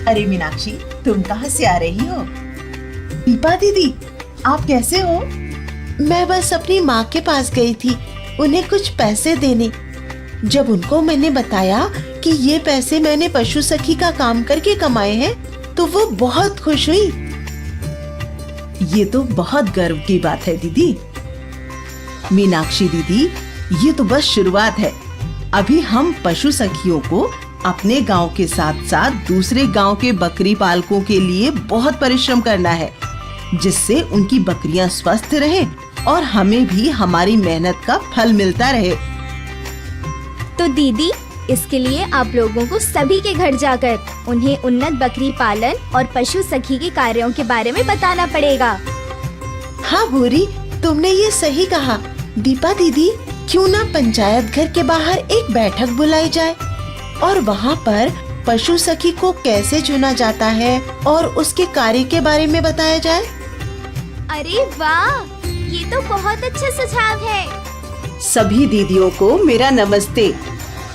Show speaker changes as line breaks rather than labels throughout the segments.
अरे मीनाक्षी, तुम कहाँ से आ रही हो? दीपा दीदी, आप कैसे हो?
मैं बस अपनी माँ के पास गई थी उन्हें कुछ पैसे देने। जब उनको मैंने बताया कि ये पैसे मैंने पशु सखी का काम करके कमाए हैं, तो वो बहुत खुश हुई।
ये तो बहुत गर्व की बात है दीदी। मीनाक्षी दीदी, ये तो बस शुरुआत है। अभी हम पशु सखियों को अपने गांव के साथ साथ दूसरे गांव के बकरी पालकों के लिए बहुत परिश्रम करना है, जिससे उनकी बकरियां स्वस्थ रहें और हमें भी हमारी मेहनत का फल मिलता रहे।
तो दीदी, इसके लिए आप लोगों को सभी के घर जाकर उन्हें उन्नत बकरी पालन और पशु सखी के कार्यों के बारे में बताना पड़ेगा।
हाँ भूरी, तुमने ये सही कहा। दीपा दीदी, क्यों ना पंचायत घर के बाहर एक बैठक बुलाई जाए और वहाँ पर पशु सखी को कैसे चुना जाता है और उसके कार्य के बारे में बताया जाए।
अरे वाह, ये तो बहुत अच्छा सुझाव है।
सभी दीदियों को मेरा नमस्ते।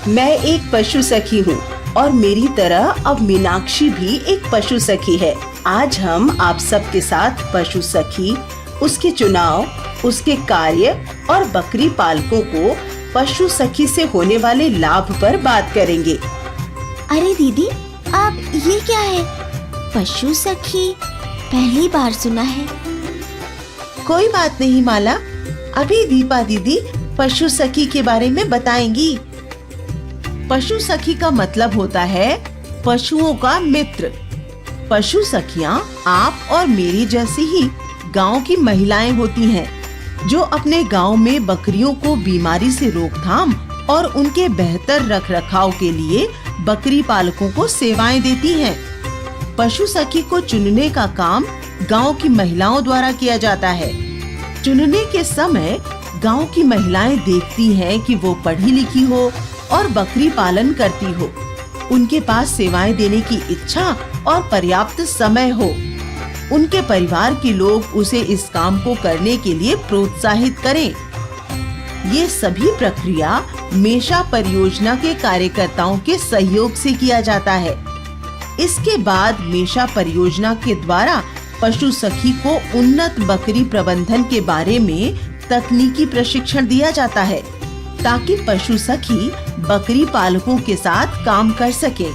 मैं एक पशु सखी हूँ और मेरी तरह अब मीनाक्षी भी एक पशु सखी है। आज हम आप सबके साथ पशु सखी, उसके चुनाव, उसके कार्य और बकरी पालकों को पशु सखी से होने वाले लाभ पर बात करेंगे।
अरे दीदी, आप ये क्या है? पशु सखी पहली बार सुना है।
कोई बात नहीं माला, अभी दीपा दीदी पशु सखी के बारे में बताएंगी।
पशु सखी का मतलब होता है पशुओं का मित्र। पशु सखियाँ आप और मेरी जैसी ही गांव की महिलाएं होती हैं, जो अपने गांव में बकरियों को बीमारी से रोकथाम और उनके बेहतर रखरखाव के लिए बकरी पालकों को सेवाएं देती हैं। पशु सखी को चुनने का काम गांव की महिलाओं द्वारा किया जाता है। चुनने के समय गांव की महिलाएं देखती हैं कि वो पढ़ी लिखी हो और बकरी पालन करती हो, उनके पास सेवाएं देने की इच्छा और पर्याप्त समय हो। उनके परिवार के लोग उसे इस काम को करने के लिए प्रोत्साहित करें। ये सभी प्रक्रिया मेषा परियोजना के कार्यकर्ताओं के सहयोग से किया जाता है। इसके बाद मेषा परियोजना के द्वारा पशु सखी को उन्नत बकरी प्रबंधन के बारे में तकनीकी प्रशिक्षण दिया जाता है, ताकि पशु सखी बकरी पालकों के साथ काम कर सके।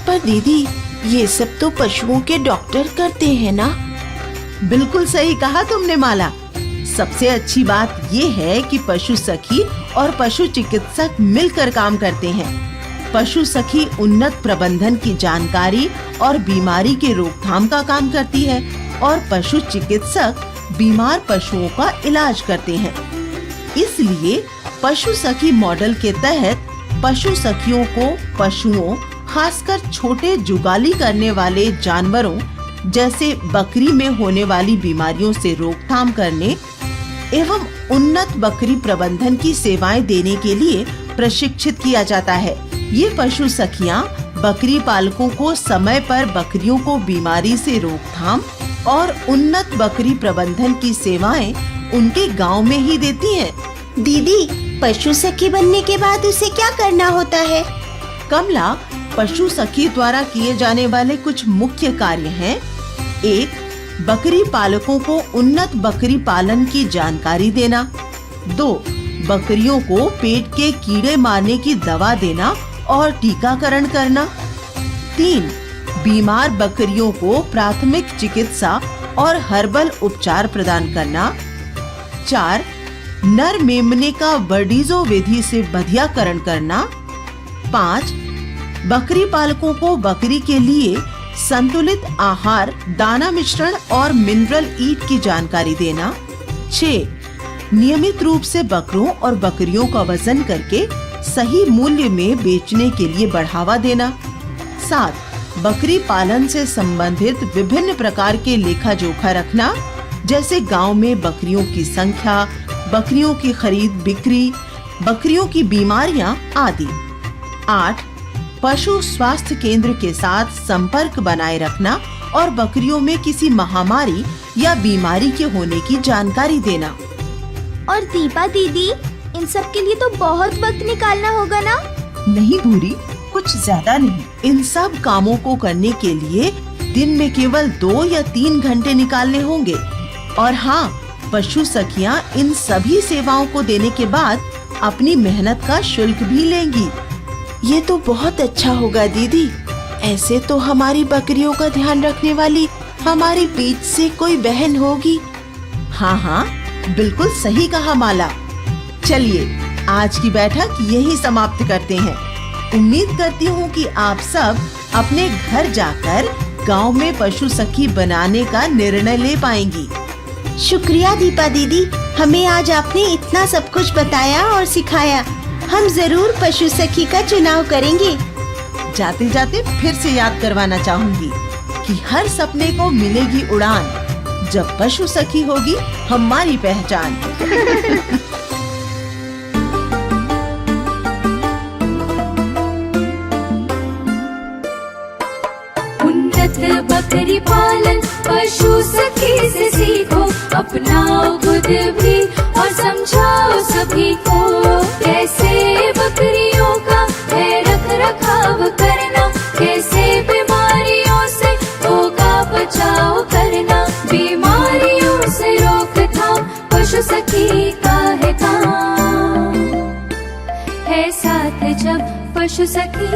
पर दीदी, ये सब तो पशुओं के डॉक्टर करते हैं ना?
बिल्कुल सही कहा तुमने माला। सबसे अच्छी बात ये है कि पशु सखी और पशु चिकित्सक मिलकर काम करते हैं। पशु सखी उन्नत प्रबंधन की जानकारी और बीमारी के रोकथाम का काम करती है और पशु चिकित्सक बीमार पशुओं का इलाज करते हैं। इसलिए पशु सखी मॉडल के तहत पशु सखियों को पशुओं, खासकर छोटे जुगाली करने वाले जानवरों जैसे बकरी में होने वाली बीमारियों से रोकथाम करने एवं उन्नत बकरी प्रबंधन की सेवाएं देने के लिए प्रशिक्षित किया जाता है। ये पशु सखियां बकरी पालकों को समय पर बकरियों को बीमारी से रोकथाम और उन्नत बकरी प्रबंधन की सेवाएं उनके गांव में ही देती हैं।
दीदी, पशु सखी बनने के बाद उसे क्या करना होता है?
कमला, पशु सखी द्वारा किए जाने वाले कुछ मुख्य कार्य हैं। 1. बकरी पालकों को उन्नत बकरी पालन की जानकारी देना। 2. बकरियों को पेट के कीड़े मारने की दवा देना और टीकाकरण करना। 3. बीमार बकरियों को प्राथमिक चिकित्सा और हर्बल उपचार प्रदान करना। 4. नर मेमने का वर्डीजो विधि से बधियाकरण करना। 5. बकरी पालकों को बकरी के लिए संतुलित आहार, दाना मिश्रण और मिनरल ईट की जानकारी देना। 6. नियमित रूप से बकरों और बकरियों का वजन करके सही मूल्य में बेचने के लिए बढ़ावा देना। 7. बकरी पालन से संबंधित विभिन्न प्रकार के लेखा जोखा रखना, जैसे गांव में बकरियों की संख्या, बकरियों की खरीद बिक्री, बकरियों की बीमारियां आदि। 8. पशु स्वास्थ्य केंद्र के साथ संपर्क बनाए रखना और बकरियों में किसी महामारी या बीमारी के होने की जानकारी देना।
और दीपा दीदी, इन सब के लिए तो बहुत वक्त निकालना होगा ना?
नहीं भूरी, कुछ ज्यादा नहीं। इन सब कामों को करने के लिए दिन में केवल 2 या 3 घंटे निकालने होंगे। और हाँ, पशु सखियाँ इन सभी सेवाओं को देने के बाद अपनी मेहनत का शुल्क भी लेंगी।
ये तो बहुत अच्छा होगा दीदी। ऐसे तो हमारी बकरियों का ध्यान रखने वाली हमारी बीच से कोई बहन होगी।
हाँ हाँ, बिल्कुल सही कहा माला। चलिए आज की बैठक यही समाप्त करते हैं। उम्मीद करती हूँ कि आप सब अपने घर जाकर गांव में पशु सखी बनाने का निर्णय ले पाएंगी।
शुक्रिया दीपा दीदी, हमें आज आपने इतना सब कुछ बताया और सिखाया। हम जरूर पशु सखी का चुनाव करेंगे।
जाते जाते फिर से याद करवाना चाहूंगी कि हर सपने को मिलेगी उड़ान, जब पशु सखी होगी हमारी पहचान।
उन्नत बकरी पालन पशु सखी से सीखो, अपनाओ खुद भी और समझाओ सभी को। कैसे बकरियों का है रख रखाव करना, कैसे बीमारियों से होगा बचाव करना। बीमारियों से रोकथाम पशु सखी का है काम, है साथ जब पशु सखी।